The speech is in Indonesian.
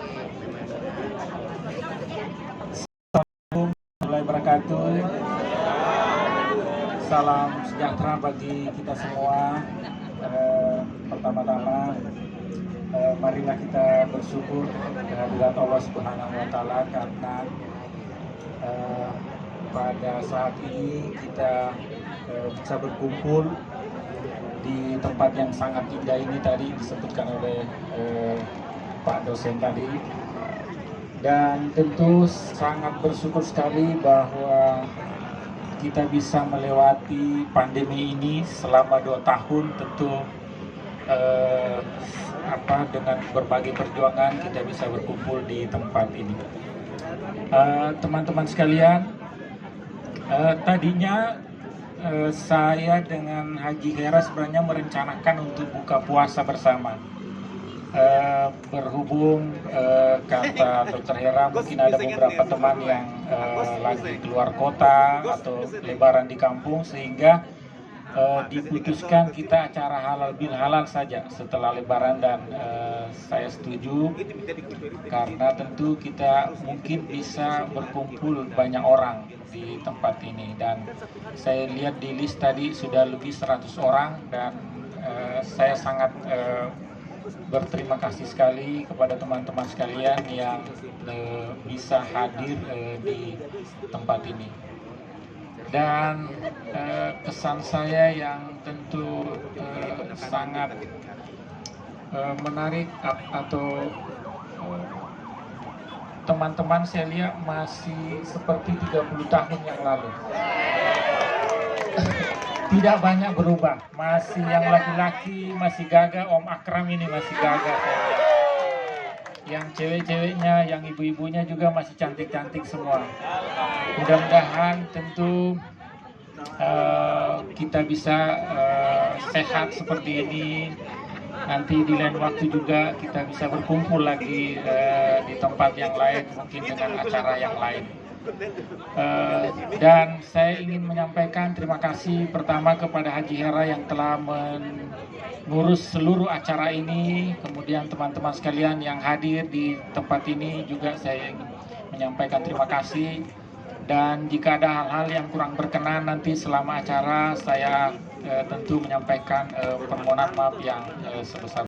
Warahmatullahi wabarakatuh. Salam sejahtera bagi kita semua. Pertama-tama, marilah kita bersyukur kehadirat Allah Subhanahu wa Ta'ala, karena pada saat ini kita bisa berkumpul di tempat yang sangat indah ini, tadi disebutkan oleh Pak dosen tadi. Dan tentu sangat bersyukur sekali bahwa kita bisa melewati pandemi ini selama 2 tahun. Tentu dengan berbagai perjuangan kita bisa berkumpul di tempat ini. Teman-teman sekalian, tadinya saya dengan Haji Hera sebenarnya merencanakan untuk buka puasa bersama. Berhubung kata Dr. Hera, mungkin ada beberapa teman yang lagi keluar kota atau lebaran di kampung, sehingga diputuskan kita acara halal bil halal saja setelah lebaran. Dan saya setuju, karena tentu kita mungkin bisa berkumpul banyak orang di tempat ini. Dan saya lihat di list tadi sudah lebih 100 orang, dan saya sangat berterima kasih sekali kepada teman-teman sekalian yang bisa hadir di tempat ini. Dan kesan saya yang tentu sangat menarik, atau teman-teman saya lihat masih seperti 30 tahun yang lalu. Tidak banyak berubah, masih yang laki-laki masih gagah. Om Akram ini masih gagah, yang cewek-ceweknya, yang ibu-ibunya juga masih cantik-cantik semua. Mudah-mudahan tentu kita bisa sehat seperti ini. Nanti di lain waktu juga kita bisa berkumpul lagi di tempat yang lain, mungkin dengan acara yang lain. Dan saya ingin menyampaikan terima kasih pertama kepada Haji Hera yang telah mengurus seluruh acara ini. Kemudian teman-teman sekalian yang hadir di tempat ini juga saya ingin menyampaikan terima kasih. Dan jika ada hal-hal yang kurang berkenan nanti selama acara, saya tentu menyampaikan permohonan maaf yang sebesar